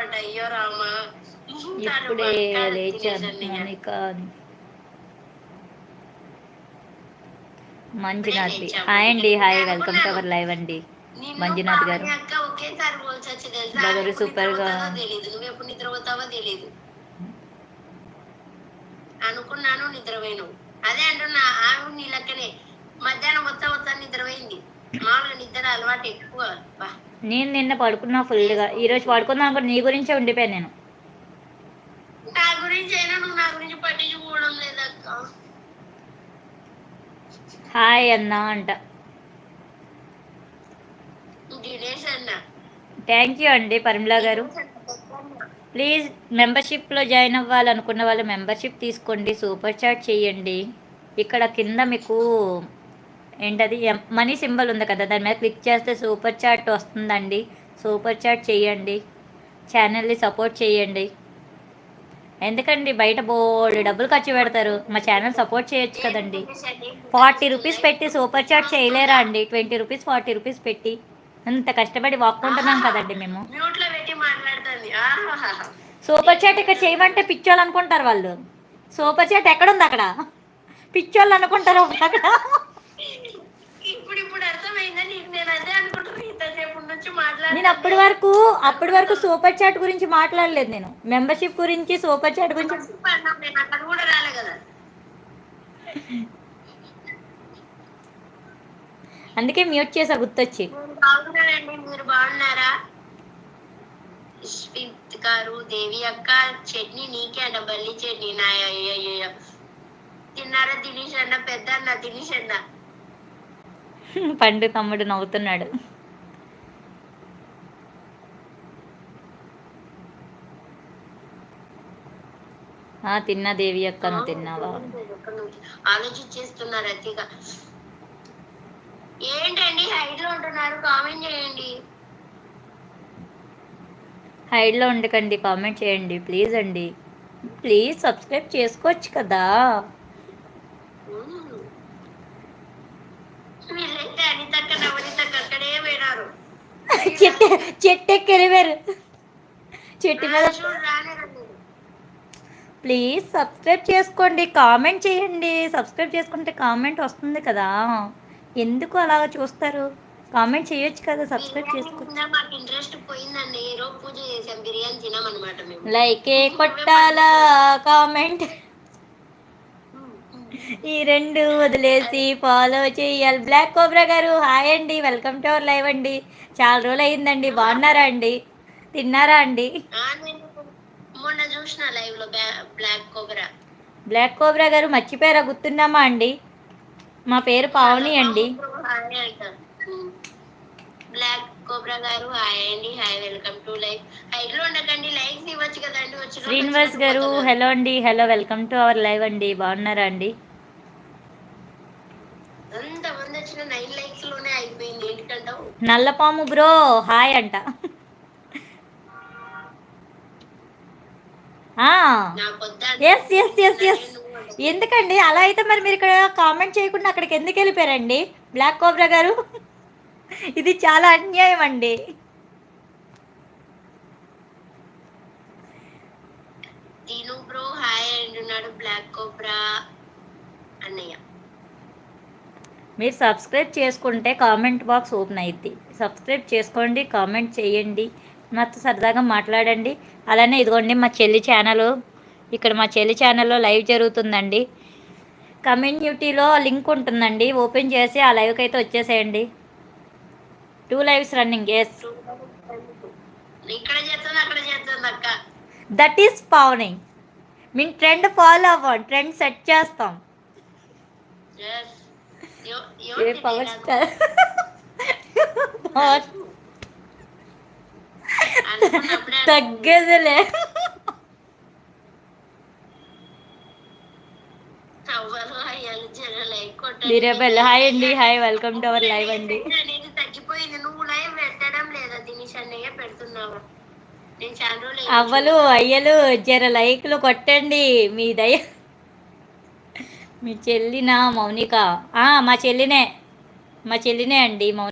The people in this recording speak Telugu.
పడ్డా. అయ్యో రామా, ఇప్పుడే లేచాను మౌనిక. మంజునాథ్ హాయ్ అండి, hi, welcome to our live అండి. మంజునాథ్ గారు ఒకేసారి పోల్చొచ్చు తెలుసా. గారు సూపర్ గా తెలియదు, నువ్వు ఎప్పుడు నిద్రపోతావో తెలియదు. అనుకున్నాను నిద్రపోయాను. అదే అంటున్నా, ఆవిడ నీ లెక్కనే మధ్యాహ్నం మొత్తం నిద్రపోయింది. మామూలుగా నిద్ర అలవాటు ఎక్కువ. నేను నిన్న పడుకున్నా ఫుల్గా. ఈరోజు పడుకుందాం కూడా నీ గురించే ఉండిపోయాను నేను. నా గురించి అయినా నువ్వు నా గురించి పట్టించుకోవడం లేదక్క. హాయ్ అన్నా అంట. దినేష్ అన్న. థ్యాంక్ యూ అండి పరిమళ గారు. ప్లీజ్ మెంబర్షిప్లో జాయిన్ అవ్వాలనుకున్న వాళ్ళు మెంబర్షిప్ తీసుకోండి, సూపర్ చాట్ చేయండి. ఇక్కడ కింద మీకు ఏంటది మనీ సింబల్ ఉంది కదా, దాని మీద క్లిక్ చేస్తే సూపర్ చాట్ వస్తుందండి. సూపర్ చాట్ చేయండి, ఛానల్ని సపోర్ట్ చేయండి. ఎందుకండి బయట బోర్డు డబ్బులు ఖర్చు పెడతారు, మా ఛానల్ సపోర్ట్ చేయొచ్చు కదండి. 40 రూపీస్ పెట్టి సూపర్ చాట్ చేయలేరా అండి? 20 రూపీస్ 40 రూపీస్ పెట్టి అంత కష్టపడి వాక్కుంటున్నాం కదండి మేము. సూపర్ చాట్ ఇక్కడ చేయమంటే పిచ్చోళ్ళు అనుకుంటారు వాళ్ళు. సూపర్ చాట్ ఎక్కడుంది అక్కడ? పిచ్చోళ్ళు అనుకుంటారు అక్కడ. నేను అప్పటి వరకు సూపర్ చాట్ గురించి మాట్లాడలేదు. నేను మెంబర్షిప్ గురించి, సూపర్ చాట్ గురించి. అందుకే మ్యూట్ చేసా గుర్తొచ్చి. మీరు బాగున్నారా? గారు, దేవి అక్క, చట్నీ నీకే అన్న, బల్లి చట్నీ నా. తిన్నారా దినేష్ అన్న? పెద్ద అన్న దినేష్ అన్న. పండు తమ్ముడు నవ్వుతున్నాడు. తిన్నా దేవి అక్క, నువ్వు తిన్నావా? ఆలోచించేస్తున్నారు అతిగా. ఏంటండి హైడ్ లో ఉంటున్నారు? కామెంట్ చేయండి. హైడ్లో ఉండకండి, కామెంట్ చేయండి ప్లీజ్ అండి. ప్లీజ్ సబ్స్క్రైబ్ చేసుకోవచ్చు కదా. చెట్టు ఎక్కిరివారు, చెట్టు మీద. ప్లీజ్ సబ్స్క్రైబ్ చేసుకోండి, కామెంట్ చేయండి. సబ్స్క్రైబ్ చేసుకుంటే కామెంట్ వస్తుంది కదా, ఎందుకు అలాగ చూస్తారు? కామెంట్ చేయొచ్చు కదా, సబ్స్క్రైబ్ చేసుకోవచ్చు. లైకే కొట్టాలా, కామెంట్ ఈ రెండు వదిలేసి ఫాలో చేయాలి. బ్లాక్ కోబ్రా గారు హాయ్ అండి, వెల్కమ్ టు అవర్ లైవ్ అండి. చాలా రోజులు అయిందండి, బాగున్నారా అండి? తిన్నారా అండి? మొన్న చూసిన లైవ్ లో బ్లాక్ కోబ్రా గారు మర్చిపోయారా, గుర్తున్నామా అండి? మా పేరు పావని అండి. బ్లాక్ కోబ్రా గారు హాయ్ అండి, hi, welcome to live. Hide లో ఉండకండి, లైక్స్ ఇవ్వచ్చు కదండి. శ్రీనివాస్ గారు హలో అండి, hello, welcome to our live అండి. బాగున్నారా అండి? అంతమంది వచ్చిన 9 లైక్స్ లోనే అయిపోయింది, ఏంటంటావు? నల్లపాము బ్రో హాయ్ అంట. Yes yes yes yes. ఎందుకండి అలా అయితే మరి మీరు ఇక్కడ కామెంట్ చేయకుండా అక్కడికి ఎందుకు వెళ్ళిపోయారండి బ్లాక్ కోబ్రా గారు? ఇది చాలా అన్యాయం అండి. దీను బ్రో హాయ్ అంటున్నాడు బ్లాక్ కోబ్రా అన్నయ్య. మీరు సబ్స్క్రైబ్ చేసుకుంటే కామెంట్ బాక్స్ ఓపెన్ అయ్యిద్ది. సబ్స్క్రైబ్ చేసుకోండి, కామెంట్ చేయండి, నాతో సరదాగా మాట్లాడండి. అలానే ఇదిగోండి మా చెల్లి ఛానల్, ఇక్కడ మా చెల్లి ఛానల్లో లైవ్ జరుగుతుందండి. కమ్యూనిటీలో లింక్ ఉంటుందండి, ఓపెన్ చేసి ఆ లైవ్కి అయితే వచ్చేసేయండి. 2 lives running. Yes, that is Pavani. మేము ట్రెండ్ ఫాలో అవ్వం, ట్రెండ్ సెట్ చేస్తాం. పవర్ స్టార్ తగ్గదులే. హాయ్ అండి, hi, welcome to our live అండి. అవ్వలు అయ్యలు జర లైక్లు కొట్టండి, మీ దయ. మీ చెల్లినా మౌనిక? మా చెల్లినే అండి మౌనిక.